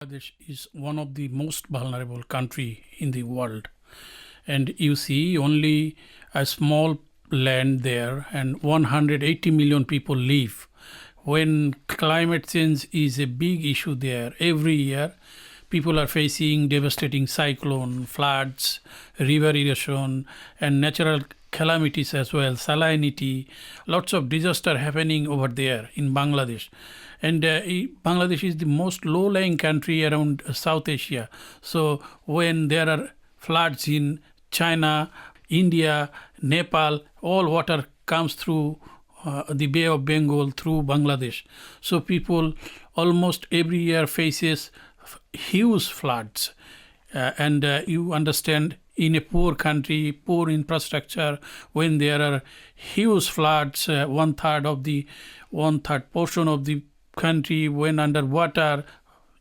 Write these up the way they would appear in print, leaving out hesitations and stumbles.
Bangladesh is one of the most vulnerable country in the world, and you see only a small land there, and 180 million people live. When climate change is a big issue there, every year people are facing devastating cyclone, floods, river erosion, and natural calamities as well, salinity, lots of disaster happening over there in Bangladesh. And Bangladesh is the most low-lying country around South Asia. So when there are floods in China, India, Nepal, all water comes through the Bay of Bengal through Bangladesh. So people almost every year faces huge floods. And you understand, in a poor country, poor infrastructure, when there are huge floods, one third portion of the country when underwater,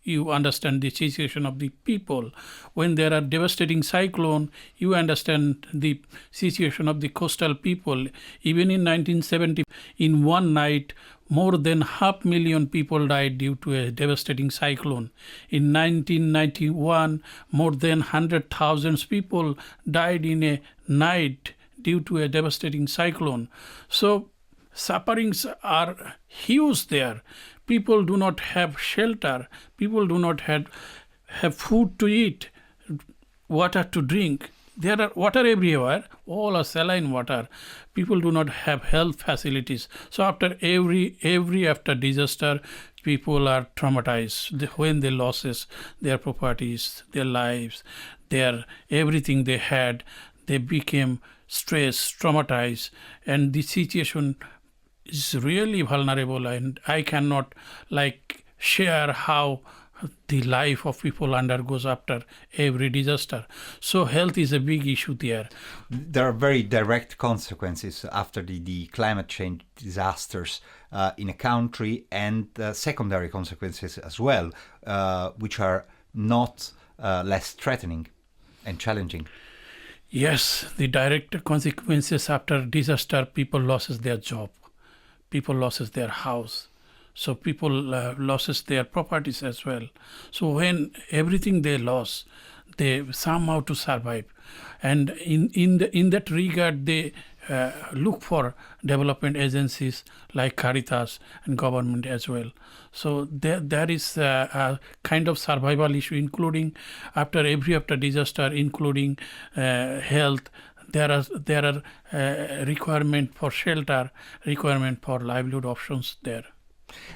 you understand the situation of the people. When there are devastating cyclone, you understand the situation of the coastal people. Even in 1970, in one night, more than 500,000 people died due to a devastating cyclone. In 1991, more than 100,000 people died in a night due to a devastating cyclone. So sufferings are huge there. People do not have shelter. People do not have food to eat, water to drink. There are water everywhere, all are saline water. People do not have health facilities. So after every after disaster, people are traumatized when they loses their properties, their lives, their everything they had. They became stressed, traumatized, and the situation is really vulnerable, and I cannot share how the life of people undergoes after every disaster. So health is a big issue there. There are very direct consequences after the climate change disasters in a country, and secondary consequences as well, which are not less threatening and challenging. Yes, the direct consequences after disaster, people loses their job, people loses their house. So people loses their properties as well. So when everything they lost, they somehow to survive, and in that regard, they look for development agencies like Caritas and government as well. So there is a kind of survival issue, including after disaster, including health. There are requirement for shelter, requirement for livelihood options there.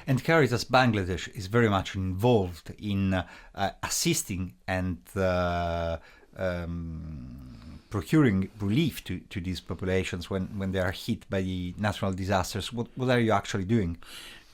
And Caritas Bangladesh is very much involved in assisting and procuring relief to these populations when they are hit by the natural disasters. What are you actually doing?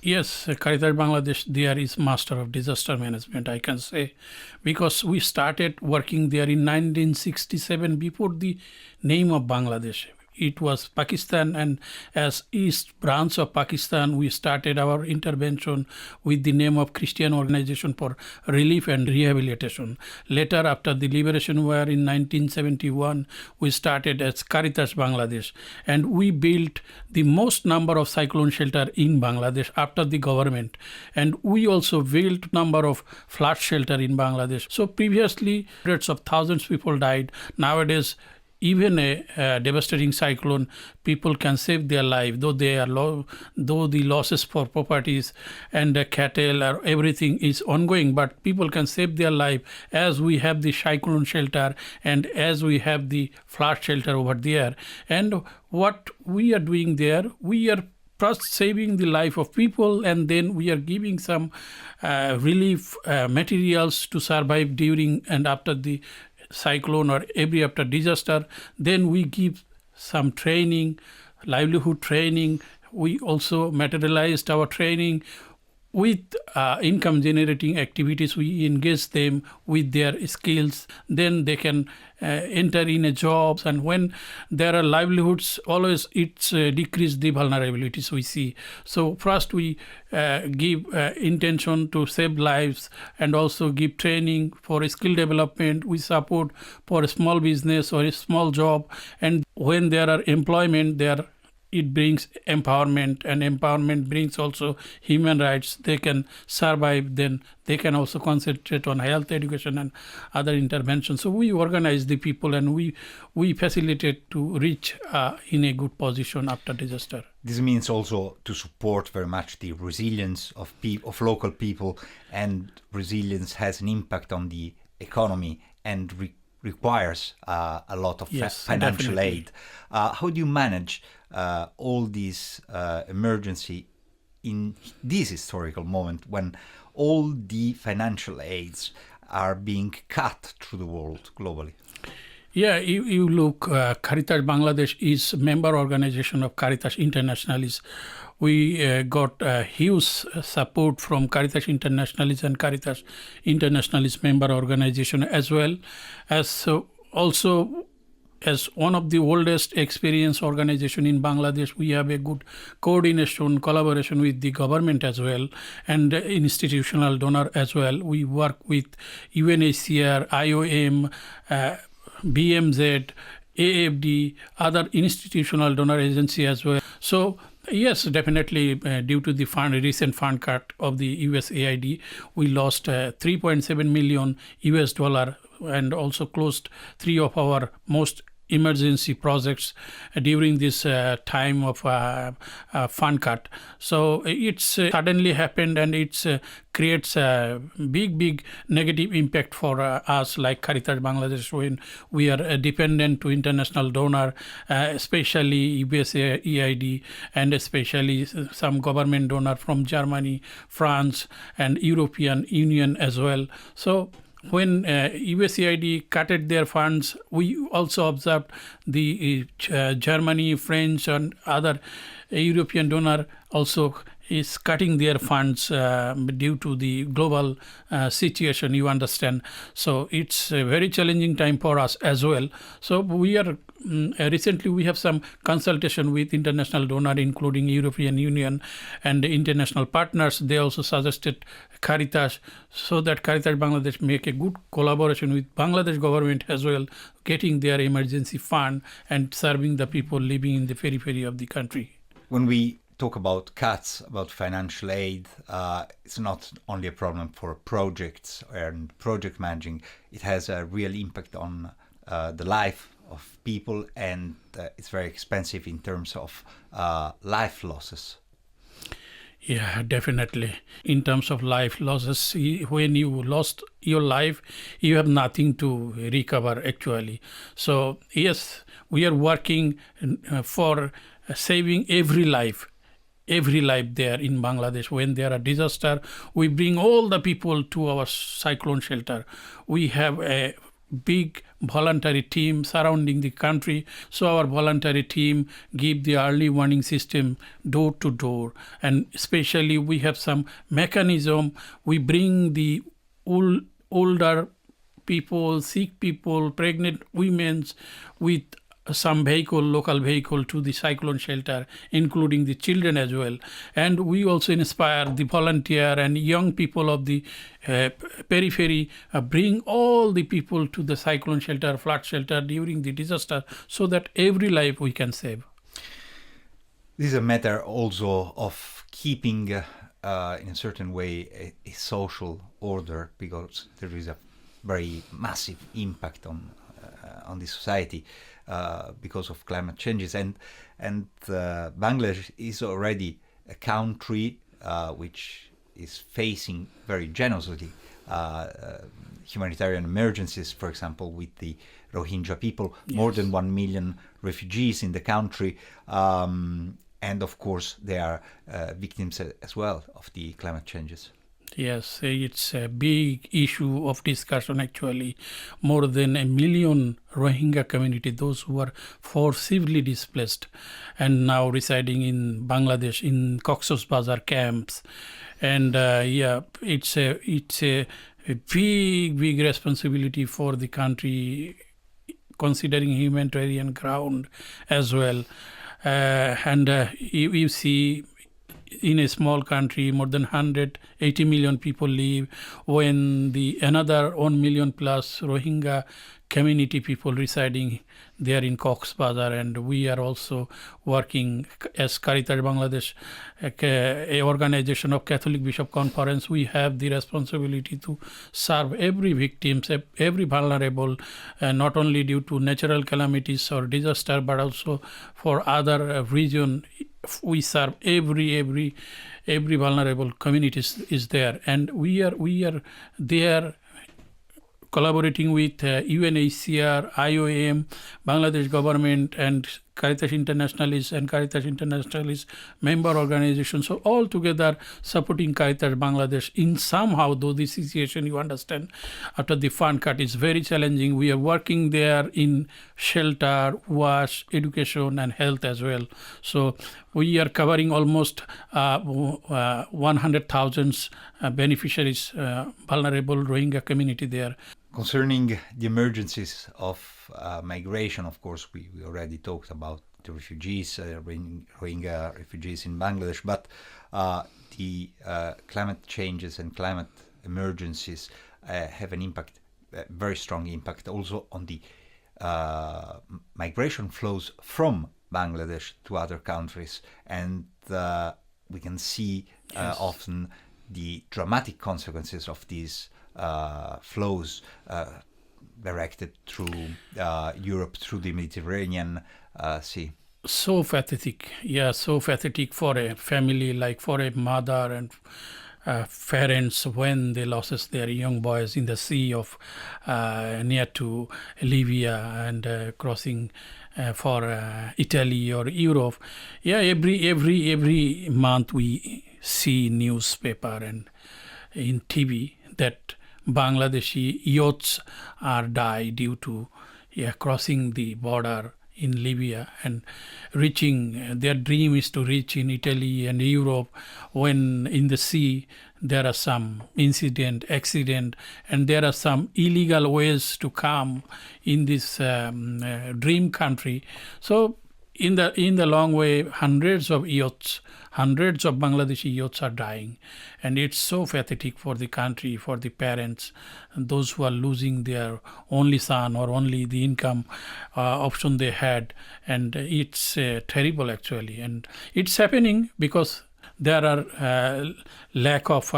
Yes, Caritas Bangladesh there is master of disaster management, I can say, because we started working there in 1967 before the name of Bangladesh. It was Pakistan, and as East branch of Pakistan, we started our intervention with the name of Christian Organization for Relief and Rehabilitation. Later, after the Liberation War in 1971, we started as Caritas Bangladesh, and we built the most number of cyclone shelter in Bangladesh after the government, and we also built number of flood shelter in Bangladesh. So previously, hundreds of thousands of people died. Nowadays, even a devastating cyclone, people can save their life, though the losses for properties and cattle or everything is ongoing, but people can save their life as we have the cyclone shelter and as we have the flood shelter over there. And what we are doing there, we are first saving the life of people, and then we are giving some relief materials to survive during and after the cyclone or every after disaster. Then we give some training, livelihood training. We also materialized our training with income generating activities. We engage them with their skills, then they can enter in a jobs, and when there are livelihoods, always it's decrease the vulnerabilities we see. So first we give intention to save lives, and also give training for skill development. We support for a small business or a small job, and when there are employment, there it brings empowerment, and empowerment brings also human rights. They can survive, then they can also concentrate on health, education, and other interventions. So we organize the people, and we facilitate to reach in a good position after disaster. This means also to support very much the resilience of local people, and resilience has an impact on the economy and requires a lot of financial definitely. aid. How do you manage all these emergency in this historical moment when all the financial aids are being cut through the world globally? Yeah, you look, Caritas Bangladesh is member organization of Caritas Internationalis. We got huge support from Caritas Internationalis and Caritas Internationalis member organization, as well as also as one of the oldest experienced organization in Bangladesh. We have a good coordination, collaboration with the government as well, and institutional donor as well. We work with UNHCR, IOM, BMZ, AFD, other institutional donor agency as well. So yes, definitely, due to the recent fund cut of the USAID, we lost 3.7 million US dollar, and also closed 3 of our most emergency projects during this time of fund cut. So it's suddenly happened, and it's creates a big negative impact for us like Caritas Bangladesh, when we are dependent to international donor, especially USAID, and especially some government donor from Germany, France, and European Union as well. So when USAID cutted their funds, we also observed the Germany, French, and other European donor also is cutting their funds due to the global situation, you understand. So it's a very challenging time for us as well. So we are recently we have some consultation with international donor, including European Union and international partners. They also suggested Caritas, so that Caritas Bangladesh make a good collaboration with Bangladesh government as well, getting their emergency fund and serving the people living in the periphery of the country. When we talk about cuts, about financial aid, it's not only a problem for projects and project managing. It has a real impact on the life of people, and it's very expensive in terms of life losses. Yeah, definitely. In terms of life losses, when you lost your life, you have nothing to recover actually. So yes, we are working for saving every life there in Bangladesh. When there are disaster, we bring all the people to our cyclone shelter. We have a big voluntary team surrounding the country. So our voluntary team give the early warning system door to door. And especially we have some mechanism. We bring the older people, sick people, pregnant women with some local vehicle to the cyclone shelter, including the children as well. And we also inspire the volunteer and young people of the periphery, bring all the people to the cyclone shelter, flood shelter during the disaster, so that every life we can save. This is a matter also of keeping, in a certain way, a social order, because there is a very massive impact on the society because of climate changes, and Bangladesh is already a country which is facing very generously humanitarian emergencies, for example, with the Rohingya people, more than 1 million refugees in the country, and of course they are victims as well of the climate changes. Yes, it's a big issue of discussion actually. More than 1 million Rohingya community, those who are forcibly displaced and now residing in Bangladesh in Cox's Bazar camps. And it's a big responsibility for the country, considering humanitarian ground as well. You see, in a small country, more than 180 million people live. When the another 1 million plus Rohingya community people residing there in Cox's Bazar, and we are also working as Caritas Bangladesh, a organization of Catholic Bishop Conference. We have the responsibility to serve every victims, every vulnerable, not only due to natural calamities or disaster, but also for other region. We serve every vulnerable communities is there, and we are there collaborating with UNHCR, IOM, Bangladesh government, and Caritas Internationalis and Caritas Internationalis member organizations. So all together supporting Caritas Bangladesh in somehow, though the situation, you understand, after the fund cut is very challenging. We are working there in shelter, wash, education, and health as well. So we are covering almost 100,000 beneficiaries, vulnerable Rohingya community there. Concerning the emergencies of migration, of course, we already talked about the refugees, Rohingya refugees in Bangladesh, but the climate changes and climate emergencies have an impact, a very strong impact also on the migration flows from Bangladesh to other countries. And we can see often the dramatic consequences of these flows directed through Europe, through the Mediterranean Sea. So pathetic, so pathetic for a family, like for a mother and parents when they loses their young boys in the sea of near to Libya and crossing for Italy or Europe. Every month we see newspaper and in TV that Bangladeshi youths are died due to crossing the border in Libya and reaching. Their dream is to reach in Italy and Europe. When in the sea there are some accident, and there are some illegal ways to come in this dream country. So in the long way, hundreds of Bangladeshi youths are dying, and it's so pathetic for the country, for the parents, and those who are losing their only son or only the income option they had, and it's terrible actually. And it's happening because there are lack of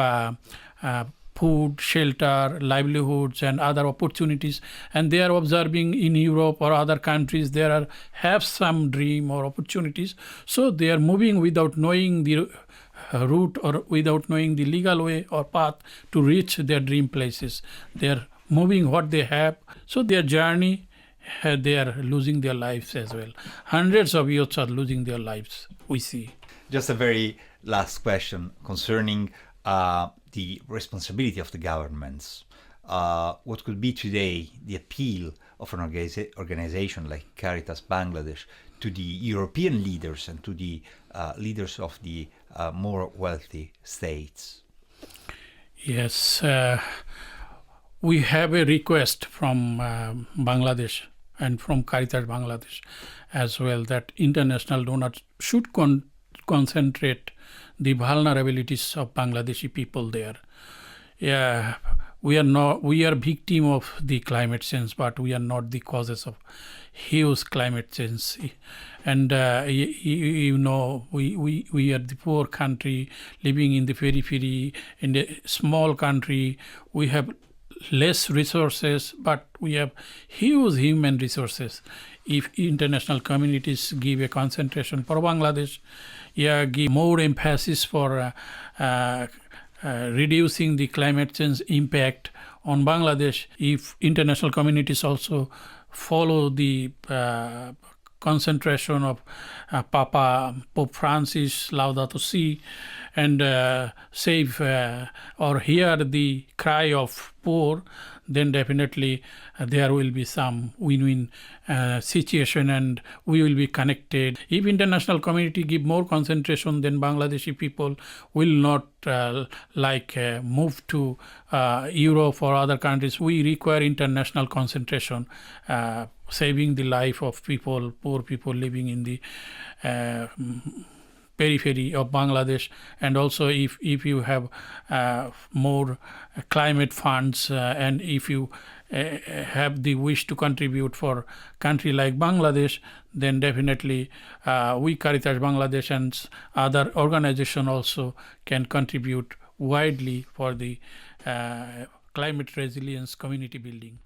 food, shelter, livelihoods, and other opportunities, and they are observing in Europe or other countries there have some dream or opportunities, so they are moving without knowing the route or without knowing the legal way or path to reach their dream places. They are moving what they have, so their journey, they are losing their lives as well. Hundreds of youths are losing their lives, we see. Just a very last question concerning the responsibility of the governments. What could be today the appeal of an organization like Caritas Bangladesh to the European leaders and to the leaders of the more wealthy states? Yes, we have a request from Bangladesh and from Caritas Bangladesh as well that international donors should concentrate the vulnerabilities of Bangladeshi people there. We are victim of the climate change, but we are not the causes of huge climate change. And we are the poor country living in the periphery, in a small country. We have less resources, but we have huge human resources. If international communities give a concentration for Bangladesh, give more emphasis for reducing the climate change impact on Bangladesh, if international communities also follow the concentration of Papa Pope Francis, Laudato Si, and save or hear the cry of poor, then definitely there will be some win-win situation, and we will be connected. If international community give more concentration, then Bangladeshi people will not move to Europe or other countries. We require international concentration, saving the life of people, poor people living in the periphery of Bangladesh. And also if you have more climate funds and if you have the wish to contribute for country like Bangladesh, then definitely we Caritas Bangladesh and other organization also can contribute widely for the climate resilience community building.